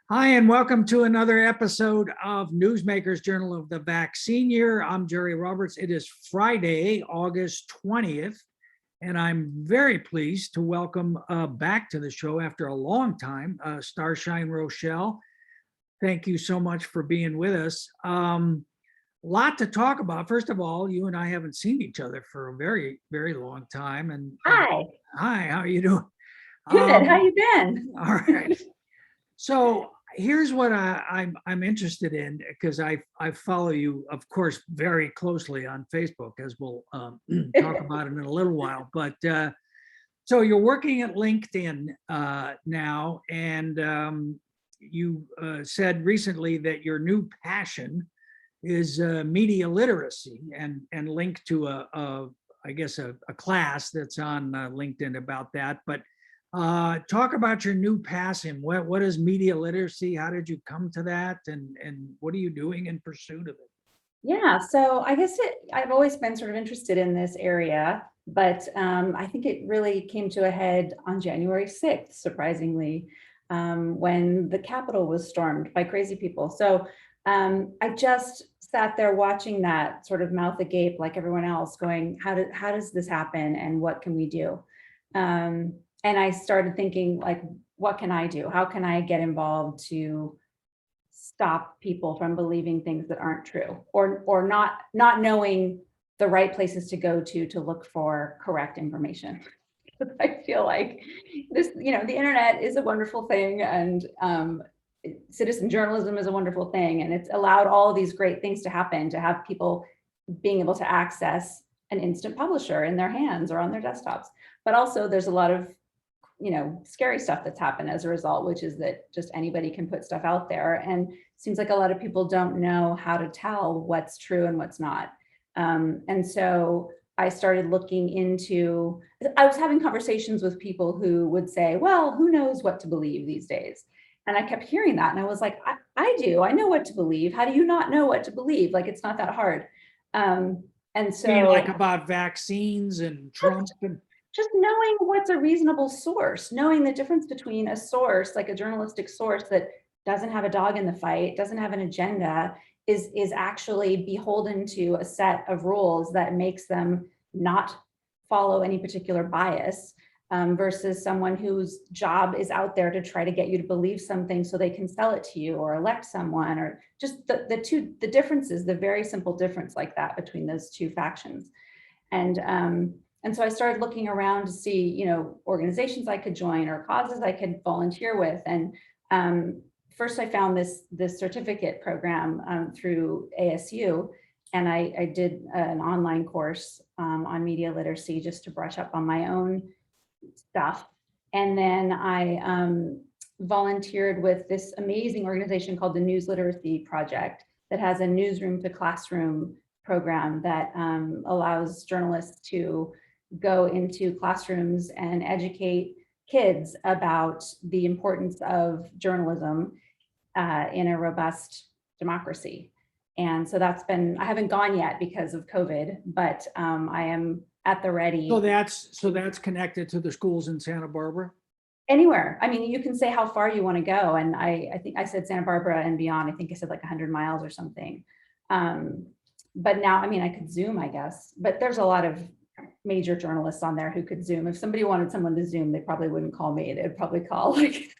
Hi, and welcome to another episode of Newsmakers Journal of the Vaccine Year. I'm Jerry Roberts. It is Friday, August 20th, and I'm very pleased to welcome back to the show after a long time, Starshine Roshell. Thank you so much for being with us. Lot to talk about. First of all, you and I haven't seen each other for a very, very long time. And Hi, hi, how are you doing? good. How you been? All right. So here's what I'm interested in, because I follow you, of course, very closely on Facebook, as we'll talk about in a little while. But so you're working at LinkedIn now, and you said recently that your new passion is media literacy, and linked to I guess a class that's on LinkedIn about that. But talk about your new passion. What is media literacy? How did you come to that? And what are you doing in pursuit of it? Yeah, so I guess I've always been sort of interested in this area, but I think it really came to a head on January 6th, surprisingly, when the Capitol was stormed by crazy people. So I just sat there watching that, sort of mouth agape like everyone else, going, how does this happen and what can we do? And I started thinking, like, what can I do? How can I get involved to stop people from believing things that aren't true, or not knowing the right places to go to look for correct information? I feel like this, the internet is a wonderful thing, and citizen journalism is a wonderful thing, and it's allowed all of these great things to happen, to have people being able to access an instant publisher in their hands or on their desktops. But also there's a lot of scary stuff that's happened as a result, which is that just anybody can put stuff out there. And it seems like a lot of people don't know how to tell what's true and what's not. And so I started looking into, I was having conversations with people who would say, well, who knows what to believe these days? And I kept hearing that. And I was like, I do, I know what to believe. How do you not know what to believe? Like, it's not that hard. And so, You mean like about vaccines and Trump and just knowing what's a reasonable source, knowing the difference between a source, like a journalistic source that doesn't have a dog in the fight, doesn't have an agenda, is actually beholden to a set of rules that makes them not follow any particular bias, versus someone whose job is out there to try to get you to believe something so they can sell it to you or elect someone, or just the differences, the very simple difference like that between those two factions. And so I started looking around to see, organizations I could join or causes I could volunteer with. And first I found this certificate program through ASU. And I did an online course on media literacy just to brush up on my own stuff. And then I volunteered with this amazing organization called the News Literacy Project that has a newsroom to classroom program that allows journalists to go into classrooms and educate kids about the importance of journalism in a robust democracy. And so that's been, I haven't gone yet because of COVID, but I am at the ready. so that's connected to the schools in Santa Barbara? Anywhere. I mean, you can say how far you want to go. And I think I said Santa Barbara and beyond. I think I said like 100 miles or something. But now, I mean, I could Zoom, I guess, but there's a lot of major journalists on there who could Zoom. If somebody wanted someone to Zoom, they probably wouldn't call me. They'd probably call like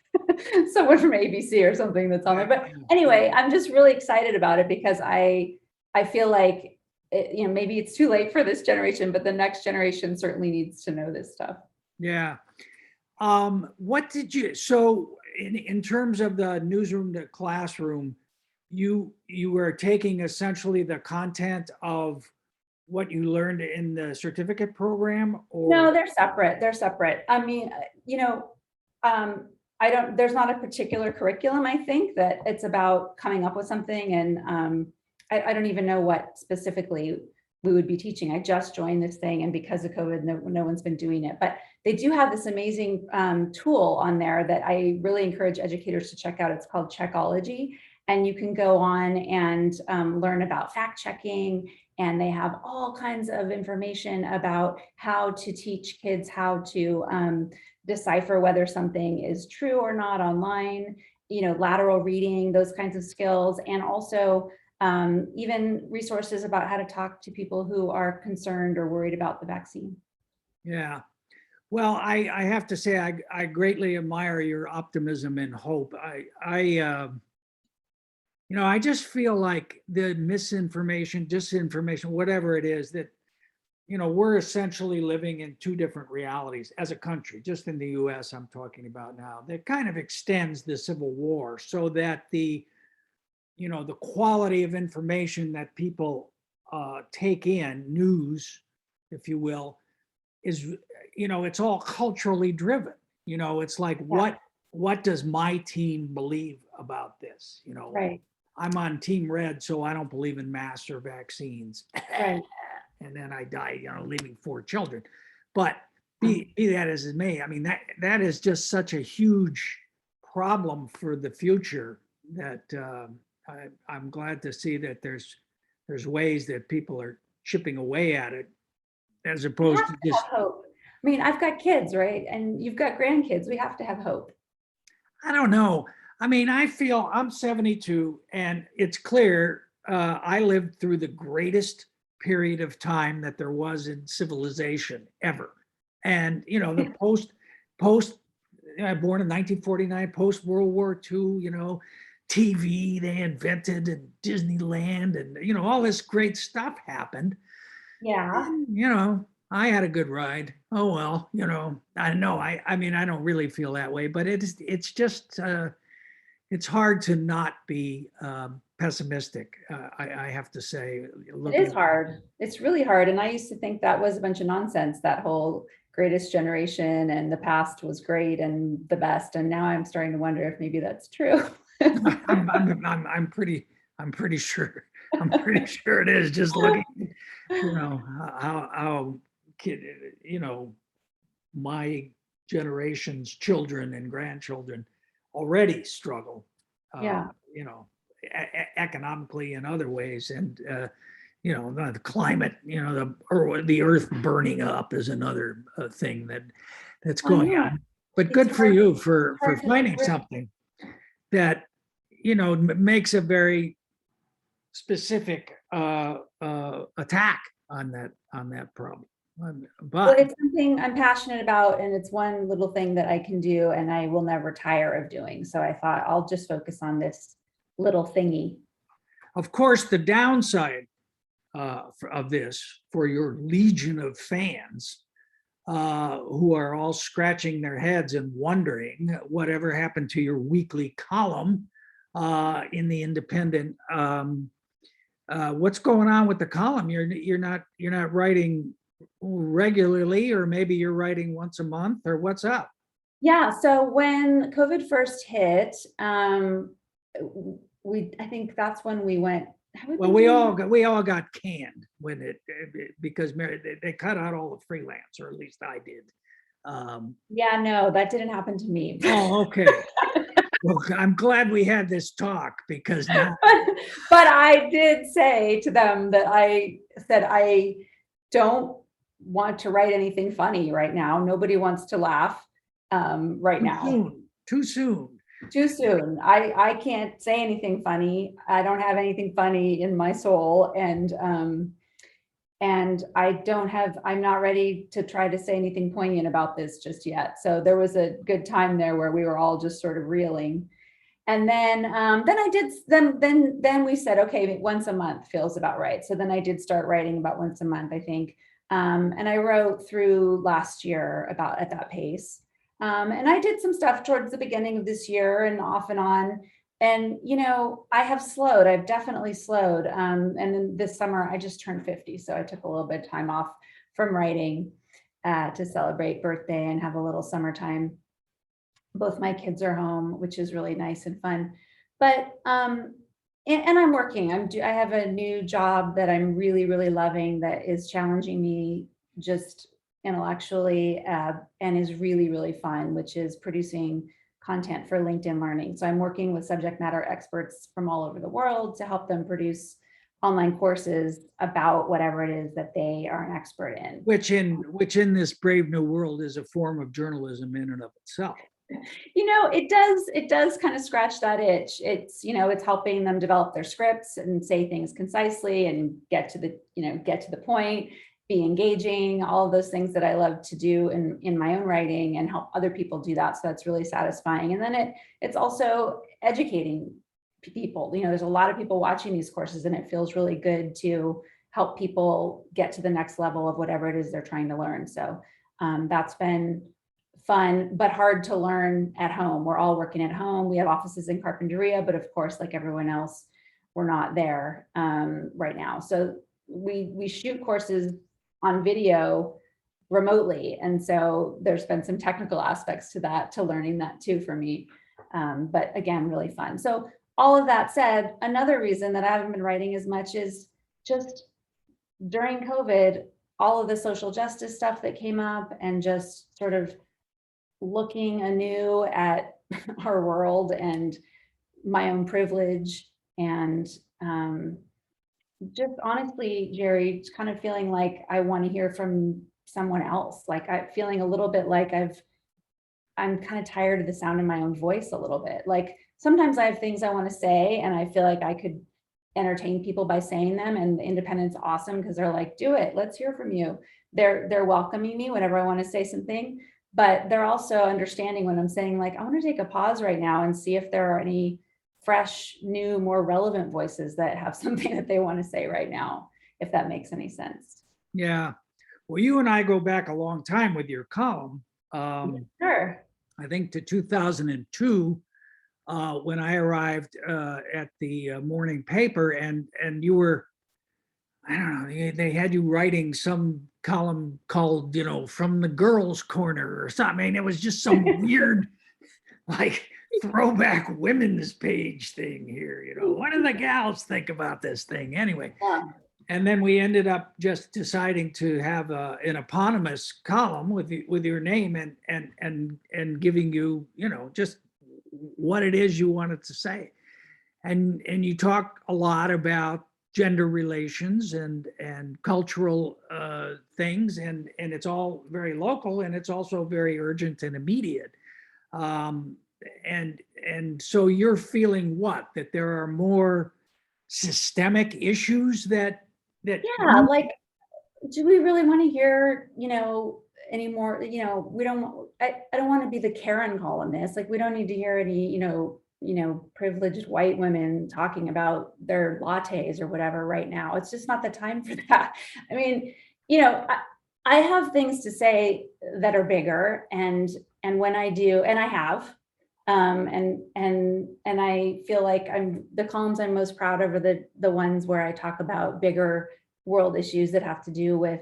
someone from ABC or something that's on there. But anyway, I'm just really excited about it because I feel like, maybe it's too late for this generation, but the next generation certainly needs to know this stuff. Yeah. What did you, so in terms of the newsroom to classroom, you were taking essentially the content of what you learned in the certificate program, or? No, they're separate. I mean, there's not a particular curriculum. I think that it's about coming up with something, and I don't even know what specifically we would be teaching. I just joined this thing, and because of COVID, no one's been doing it, but they do have this amazing tool on there that I really encourage educators to check out. It's called Checkology, and you can go on and learn about fact checking, and they have all kinds of information about how to teach kids how to decipher whether something is true or not online. lateral reading, those kinds of skills, and also even resources about how to talk to people who are concerned or worried about the vaccine. Yeah. Well, I have to say, I greatly admire your optimism and hope. I just feel like the misinformation, disinformation, whatever it is, that, we're essentially living in two different realities as a country, just in the US I'm talking about now, that kind of extends the Civil War, so that the quality of information that people take in, news, if you will, is, it's all culturally driven. It's like, Yeah. what does my team believe about this? Right. I'm on team red, so I don't believe in masks or vaccines. Right. And then I died, leaving 4 children. But be that as it may, I mean, that is just such a huge problem for the future that I'm glad to see that there's ways that people are chipping away at it, as We opposed have to to just, have hope. I mean, I've got kids, right? And you've got grandkids. We have to have hope. I don't know. I mean, I feel I'm 72, and it's clear I lived through the greatest period of time that there was in civilization ever. And, the post, born in 1949, post World War II, TV they invented, and Disneyland, and, all this great stuff happened. Yeah. I had a good ride. Oh, well, I know. I mean, I don't really feel that way, but it's just, it's hard to not be pessimistic. I have to say, It is hard. It's really hard. And I used to think that was a bunch of nonsense, that whole greatest generation and the past was great and the best. And now I'm starting to wonder if maybe that's true. I'm pretty sure. I'm pretty sure it is. Just looking, how kid, my generation's children and grandchildren already struggle, Yeah. economically and other ways. And, the climate, the earth burning up is another thing that's Well, going yeah, on. But it's good for hard, you for hard to finding live. something that, makes a very specific attack on that problem. Well, But it's something I'm passionate about, and it's one little thing that I can do and I will never tire of doing. So I thought I'll just focus on this little thingy. of course, the downside of this for your legion of fans who are all scratching their heads and wondering whatever happened to your weekly column in the Independent. What's going on with the column? You're not writing regularly, or maybe you're writing once a month, or what's up? Yeah. So when COVID first hit, I think that's when we went. Well, we all got canned when because they cut out all the freelance, or at least I did. Yeah, no, that didn't happen to me. Oh, okay. Well, I'm glad we had this talk, because now, But I did say to them that I said, I don't want to write anything funny right now. Nobody wants to laugh right now. too soon. Too soon. I can't say anything funny. I don't have anything funny in my soul. And I'm not ready to try to say anything poignant about this just yet. So there was a good time there where we were all just sort of reeling. And then we said, okay, once a month feels about right. So then I did start writing about once a month, I think. And I wrote through last year about at that pace. And I did some stuff towards the beginning of this year and off and on. And, I have slowed. I've definitely slowed. And then this summer, I just turned 50. So I took a little bit of time off from writing to celebrate birthday and have a little summertime. Both my kids are home, which is really nice and fun. But and I'm working. I have a new job that I'm really, really loving, that is challenging me just intellectually and is really, really fun, which is producing content for LinkedIn Learning. So I'm working with subject matter experts from all over the world to help them produce online courses about whatever it is that they are an expert in. Which in this brave new world is a form of journalism in and of itself. It does kind of scratch that itch. It's helping them develop their scripts and say things concisely and get to the point, be engaging, all of those things that I love to do in my own writing and help other people do that. So that's really satisfying. And then it's also educating people. There's a lot of people watching these courses, and it feels really good to help people get to the next level of whatever it is they're trying to learn. So that's been fun, but hard to learn at home. We're all working at home. We have offices in Carpinteria, but of course, like everyone else, we're not there right now. So we shoot courses on video remotely. And so there's been some technical aspects to that, to learning that too for me. But again, really fun. So all of that said, another reason that I haven't been writing as much is just during COVID, all of the social justice stuff that came up and just sort of looking anew at our world and my own privilege and just honestly, Jerry, kind of feeling like I want to hear from someone else. Like I'm feeling a little bit like I'm kind of tired of the sound in my own voice a little bit. Like sometimes I have things I want to say and I feel like I could entertain people by saying them, and the Independent's awesome because they're like, do it, let's hear from you. They're welcoming me whenever I want to say something, but they're also understanding when I'm saying like, I want to take a pause right now and see if there are any fresh, new, more relevant voices that have something that they want to say right now, if that makes any sense. Yeah. Well, you and I go back a long time with your column. Sure. I think to 2002, when I arrived at the morning paper, and you were, I don't know, they had you writing some column called, From the Girls' Corner or something. I mean, it was just some weird, like, throwback women's page thing here. What do the gals think about this thing anyway? Yeah. And then we ended up just deciding to have an eponymous column with your name and giving you, just what it is you wanted to say. And you talk a lot about gender relations and cultural things, and it's all very local, and it's also very urgent and immediate. And so you're feeling what? That there are more systemic issues that Yeah, like, do we really want to hear, anymore? We don't. I don't want to be the Karen columnist. Like, we don't need to hear any, privileged white women talking about their lattes or whatever right now. It's just not the time for that. I mean, I have things to say that are bigger, and when I do, and I have. And I feel like the columns I'm most proud of are the ones where I talk about bigger world issues that have to do with,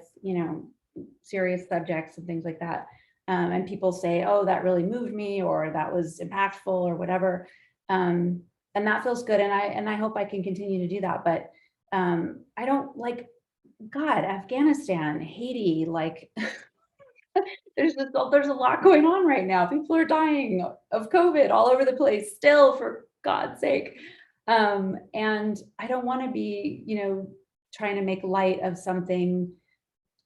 serious subjects and things like that. And people say, oh, that really moved me, or that was impactful, or whatever. And that feels good. And I hope I can continue to do that. But I don't like, God, Afghanistan, Haiti, like there's a lot going on right now. People are dying of COVID all over the place still, for God's sake. And I don't want to be, trying to make light of something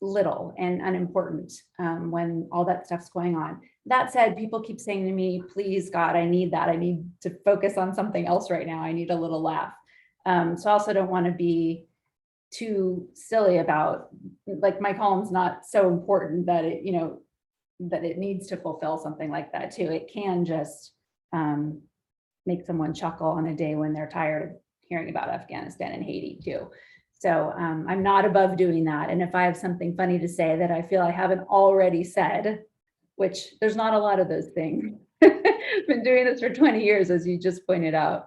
little and unimportant when all that stuff's going on. That said, people keep saying to me, please, God, I need that. I need to focus on something else right now. I need a little laugh. So I also don't want to be too silly about, like, my column's not so important that it, that it needs to fulfill something like that too. It can just make someone chuckle on a day when they're tired of hearing about Afghanistan and Haiti too. So I'm not above doing that. And if I have something funny to say that I feel I haven't already said, which there's not a lot of those things. Been doing this for 20 years, as you just pointed out.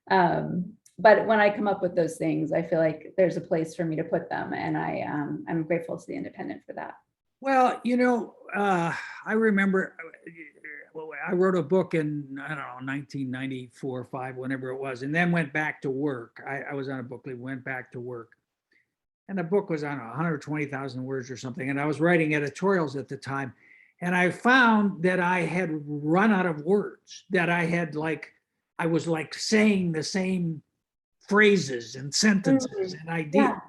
But when I come up with those things, I feel like there's a place for me to put them. And I'm grateful to the Independent for that. Well, I remember I wrote a book in, I don't know, 1994 or 5, whenever it was, and then went back to work. I was on a book leave, went back to work. And the book was, I don't know, 120,000 words or something. And I was writing editorials at the time. And I found that I had run out of words, that I was like saying the same phrases and sentences and ideas. Yeah.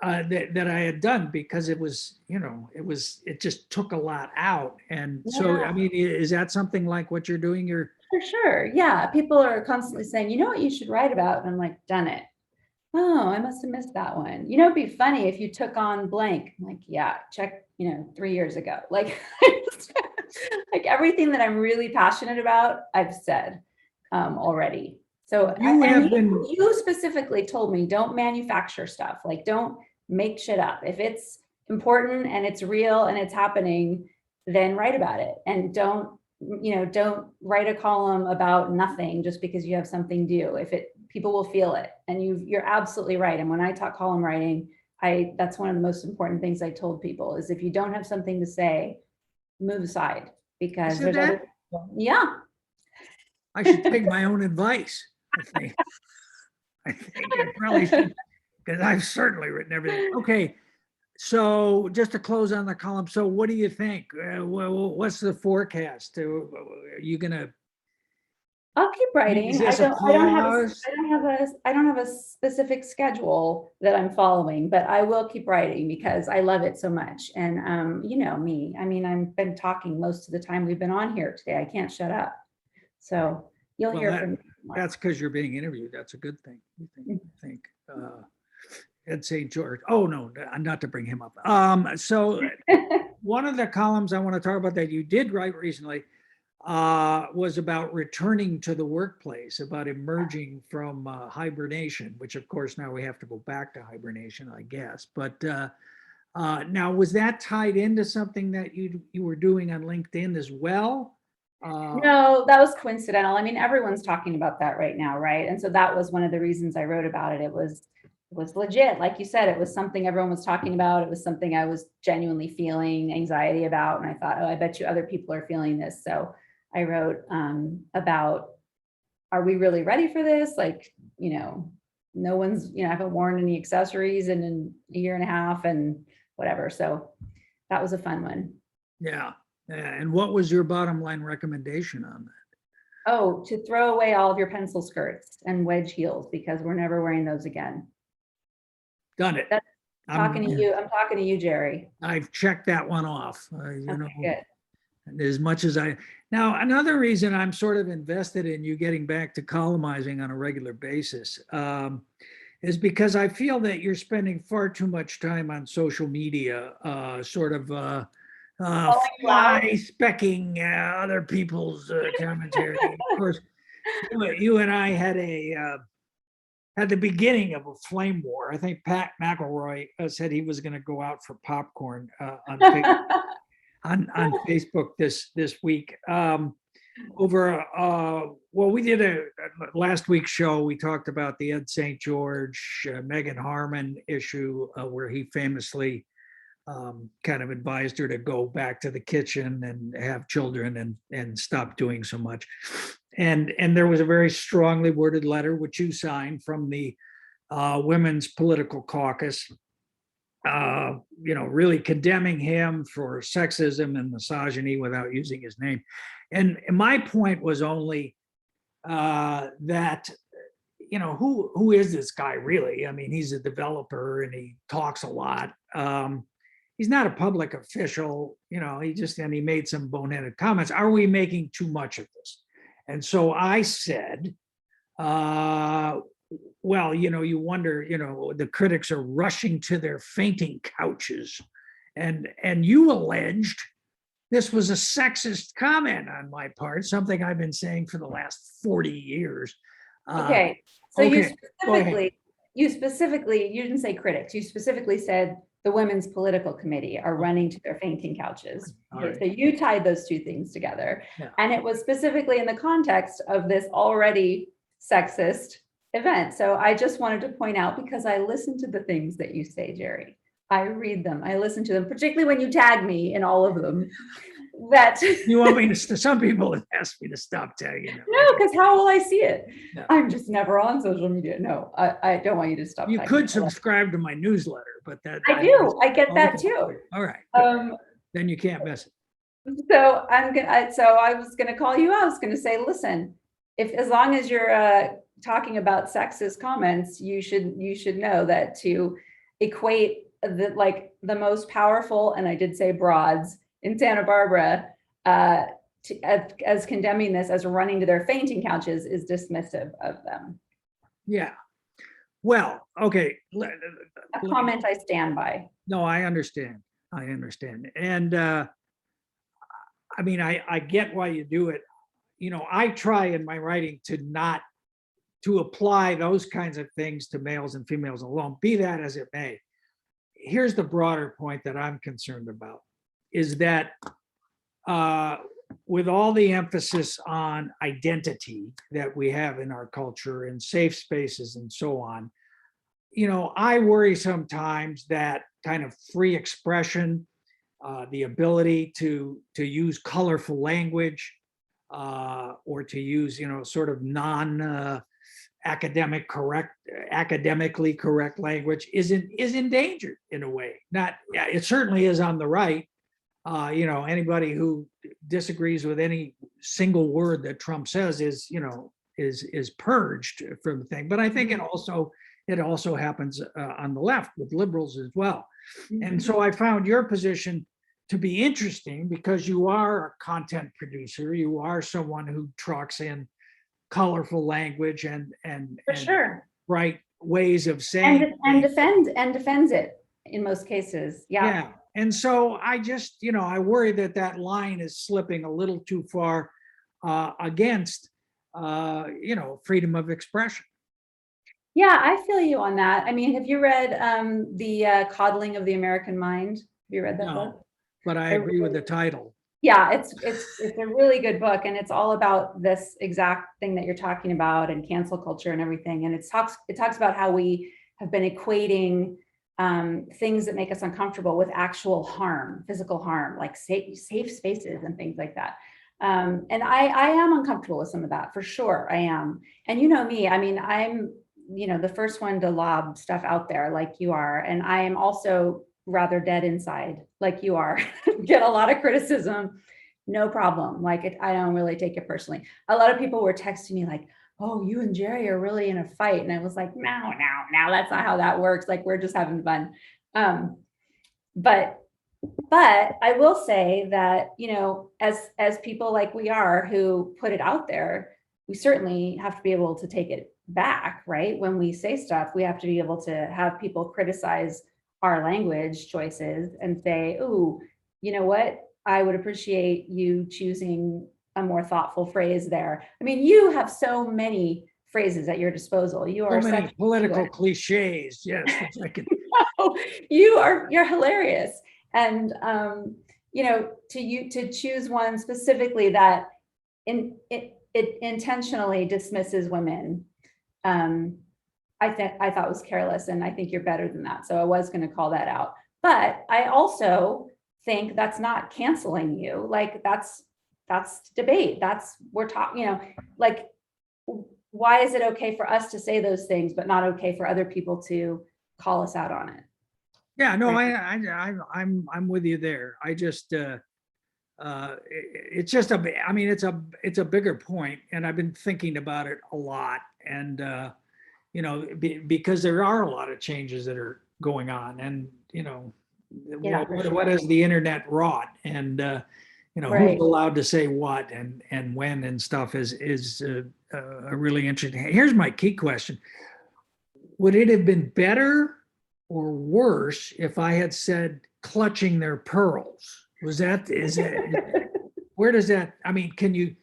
that I had done, because it was, it just took a lot out. And so, Yeah. I mean, is that something like what you're doing? For sure. Yeah. People are constantly saying, you know what you should write about? And I'm like, done it. Oh, I must have missed that one. It'd be funny if you took on blank. I'm like, yeah, check, 3 years ago. Like, like everything that I'm really passionate about, I've said already. So, You and have been, you specifically told me, don't manufacture stuff. Like, don't make shit up. If it's important and it's real and it's happening, then write about it. And don't write a column about nothing just because you have something due. If people will feel it. And you're absolutely right. And when I talk column writing, that's one of the most important things I told people is if you don't have something to say, move aside, because said there's other that? people. Yeah. I should take my own advice. I think I probably should, because I've certainly written everything. Okay. So just to close on the column, so what do you think? What's the forecast? Are you gonna, I'll keep is writing. this a pause? I don't have a specific schedule that I'm following, but I will keep writing because I love it so much. And you know me. I mean, I've been talking most of the time we've been on here today. I can't shut up. So you'll Well, hear from me. that's because you're being interviewed. That's a good thing. I think. Ed St. George. Oh no, not to bring him up. So one of the columns I want to talk about that you did write recently was about returning to the workplace, about emerging from hibernation, which of course now we have to go back to hibernation, I guess. But now, was that tied into something that you were doing on LinkedIn as well? No, that was coincidental. I mean, everyone's talking about that right now, right? And so that was one of the reasons I wrote about it. It was legit. Like you said, it was something everyone was talking about. It was something I was genuinely feeling anxiety about. And I thought, oh, I bet you other people are feeling this. So I wrote about, are we really ready for this? Like, no one's, I haven't worn any accessories in a year and a half and whatever. So that was a fun one. Yeah. And what was your bottom line recommendation on that? Oh, to throw away all of your pencil skirts and wedge heels because we're never wearing those again. Done it. That's I'm talking to you. I'm talking to you, Jerry. I've checked that one off. Okay, good. As much as now, another reason I'm sort of invested in you getting back to columnizing on a regular basis is because I feel that you're spending far too much time on social media, fly specking other people's commentary. Of course, you and I had at the beginning of a flame war. I think Pat McElroy said he was going to go out for popcorn on Facebook this week. We did a last week's show. We talked about the Ed St. George, Megan Harmon issue, where he famously kind of advised her to go back to the kitchen and have children and stop doing so much. And there was a very strongly worded letter, which you signed, from the Women's Political Caucus, really condemning him for sexism and misogyny without using his name. And my point was only that, who is this guy really? I mean, he's a developer and he talks a lot. He's not a public official, he made some boneheaded comments. Are we making too much of this? And so I said, well, you wonder, the critics are rushing to their fainting couches. And you alleged this was a sexist comment on my part, something I've been saying for the last 40 years. Okay. So okay, you didn't say critics, you specifically said the Women's Political Committee are running to their fainting couches. Okay, right. So you tied those two things together. Yeah. And it was specifically in the context of this already sexist event. So I just wanted to point out, because I listen to the things that you say, Jerry. I read them, I listen to them, particularly when you tag me in all of them. That you want me to, some people have asked me to stop tagging them. No, because how will I see it? No. I'm just never on social media. No, I don't want you to stop. You could subscribe to my newsletter, but I get that too. All right. Then you can't miss it. So I was gonna call you out. I was gonna say, listen, as long as you're talking about sexist comments, you should know that to equate the most powerful, and I did say broads in Santa Barbara, as condemning this, as running to their fainting couches, is dismissive of them. Yeah. Well, okay. A comment I stand by. No, I understand. I understand. And I mean, I get why you do it. You know, I try in my writing to apply those kinds of things to males and females alone, be that as it may. Here's the broader point that I'm concerned about, is that with all the emphasis on identity that we have in our culture and safe spaces and so on, you know, I worry sometimes that kind of free expression, the ability to use colorful language, or to use, you know, sort of academically correct language is endangered in a way. Not, it certainly is on the right. You know, anybody who disagrees with any single word that Trump says is, you know, is purged from the thing. But I think it also happens on the left with liberals as well. And so I found your position to be interesting because you are a content producer. You are someone who trucks in colorful language and For sure. right ways of saying and defends it in most cases. Yeah. And so I just, you know, I worry that line is slipping a little too far against, you know, freedom of expression. Yeah, I feel you on that. I mean, have you read the Coddling of the American Mind? Have you read that book? But I agree with the title. Yeah, it's a really good book, and it's all about this exact thing that you're talking about, and cancel culture and everything. And it talks about how we have been equating things that make us uncomfortable with actual harm, physical harm, like safe spaces and things like that. And I am uncomfortable with some of that, for sure. I am. And you know me, I mean, I'm, you know, the first one to lob stuff out there like you are. And I am also rather dead inside like you are. Get a lot of criticism, no problem. Like I don't really take it personally. A lot of people were texting me like, oh, you and Jerry are really in a fight. And I was like, no, that's not how that works. Like, we're just having fun. But I will say that, you know, as people like we are who put it out there, we certainly have to be able to take it back, right? When we say stuff, we have to be able to have people criticize our language choices and say, ooh, you know what? I would appreciate you choosing a more thoughtful phrase there. I mean, you have so many phrases at your disposal. You are so many political cliches. Yes, you're hilarious. And you know, to choose one specifically that it intentionally dismisses women, I thought was careless, and I think you're better than that. So I was going to call that out. But I also think that's not canceling you. Like that's debate. We're talking, you know, like, why is it okay for us to say those things, but not okay for other people to call us out on it? Yeah, no, I'm with you there. I just it's just I mean, it's a bigger point, and I've been thinking about it a lot. And you know, because there are a lot of changes that are going on, and you know, what is the internet wrought, and you know, who's allowed to say what and when and stuff is a really interesting. Here's my key question: would it have been better or worse if I had said clutching their pearls? Is it where does that, I mean, can you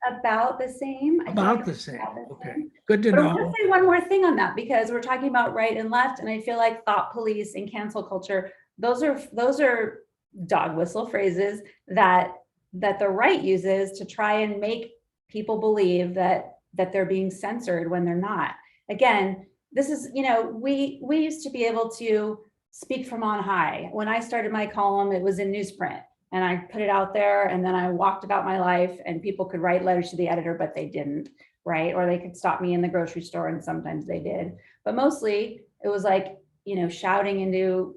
about the same? About the same. Okay, good to know. I want to say one more thing on that, because we're talking about right and left, and I feel like thought police and cancel culture, those are dog whistle phrases that the right uses to try and make people believe that they're being censored when they're not. Again, this is, you know, we used to be able to speak from on high. When I started my column, it was in newsprint, and I put it out there, and then I walked about my life, and people could write letters to the editor, but they didn't, right? Or they could stop me in the grocery store, and sometimes they did. But mostly it was like, you know, shouting into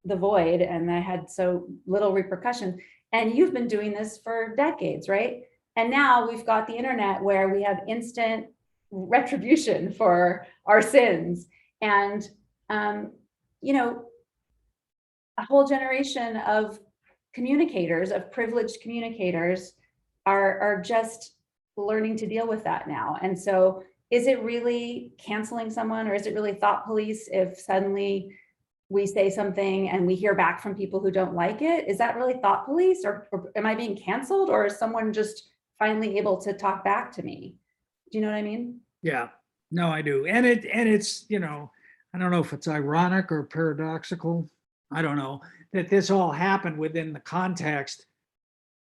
the void, and I had so little repercussion. And you've been doing this for decades, right? And now we've got the internet where we have instant retribution for our sins. And you know, a whole generation of communicators, of privileged communicators are just learning to deal with that now. And so is it really canceling someone, or is it really thought police if suddenly we say something and we hear back from people who don't like it? Is that really thought police, or am I being canceled, or is someone just finally able to talk back to me? Do you know what I mean? Yeah, no, I do. And it's, I don't know if it's ironic or paradoxical. I don't know that this all happened within the context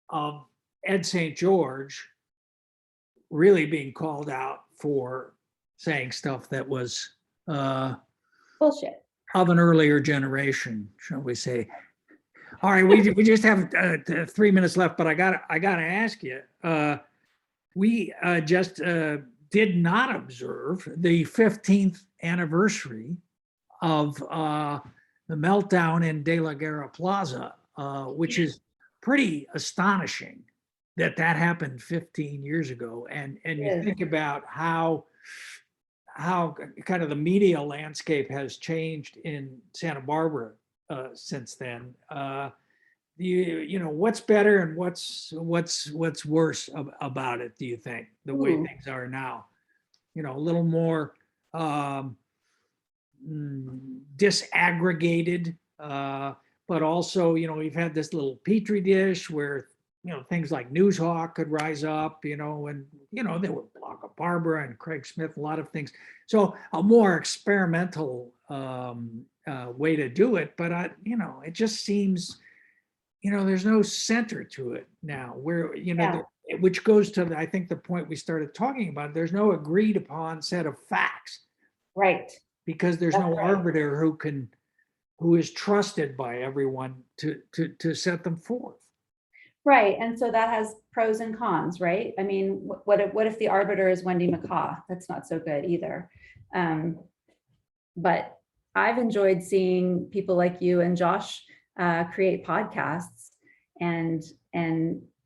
of Ed St. George really being called out for saying stuff that was Bullshit. of an earlier generation, shall we say. All right, we just have 3 minutes left, but I gotta ask you. We just did not observe the 15th anniversary of the meltdown in De La Guerra Plaza, which is pretty astonishing that happened 15 years ago. And you think about how kind of the media landscape has changed in Santa Barbara since then. What's better and what's worse about it, do you think, the way things are now? A little more disaggregated, but also, we've had this little petri dish where, things like Newshawk could rise up, and, there were Blanca Barbara and Craig Smith, a lot of things. So a more experimental way to do it. But, it just seems, there's no center to it now where, which goes to, I think, the point we started talking about. There's no agreed upon set of facts. Right. Because there's no arbiter who is trusted by everyone to set them forth. Right. And so that has pros and cons, right? I mean, what if the arbiter is Wendy McCaw? That's not so good either. But I've enjoyed seeing people like you and Josh create podcasts and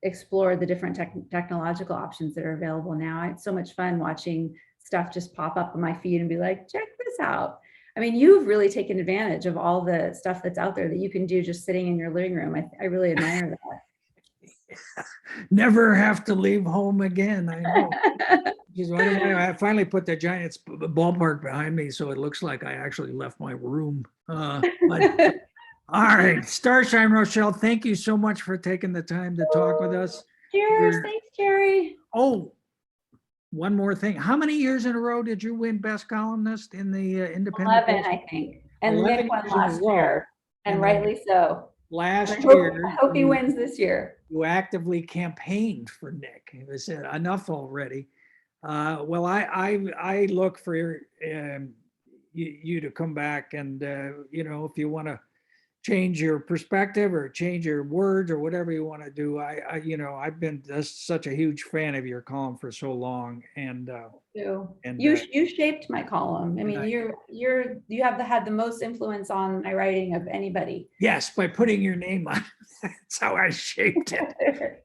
explore the different technological options that are available now. It's so much fun watching stuff just pop up on my feed and be like, check this out. I mean, you've really taken advantage of all the stuff that's out there that you can do just sitting in your living room. I really admire that. Never have to leave home again. I know. I finally put the Giants ballpark behind me, so it looks like I actually left my room. But all right, Starshine Roshell, thank you so much for taking the time to talk with us. Cheers. Thanks, Jerry. Oh, one more thing. How many years in a row did you win Best Columnist in the Independent? 11, I think. And Nick won last year, and rightly so. Last year, I hope he wins this year. You actively campaigned for Nick. It was enough already. Well, I look for you to come back, and if you want to change your perspective or change your words or whatever you want to do, I've been just such a huge fan of your column for so long, and you shaped my column. I mean, you have had the most influence on my writing of anybody. Yes, by putting your name on. That's how I shaped it.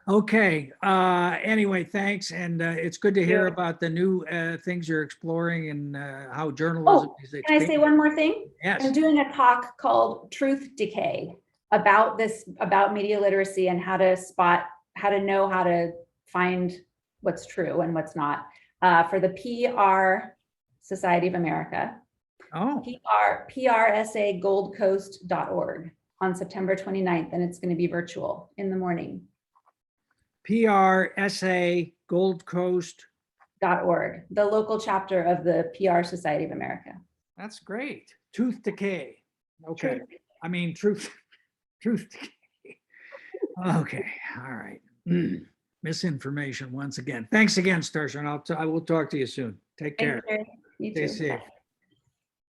Okay. Anyway, thanks, and it's good to hear about the new things you're exploring and how journalism is expanding. Can I say one more thing? Yes. I'm doing a talk called Truth Decay about media literacy and how to know how to find what's true and what's not for the PR Society of America. Oh. PRSAGoldCoast.org on September 29th, and it's going to be virtual in the morning. PRSA Gold Coast.org, the local chapter of the PR Society of America. That's great. Truth Decay. Okay. I mean, truth decay. Okay. All right. Misinformation once again. Thanks again, Starshine. I will talk to you soon. Take care. You too. Stay safe.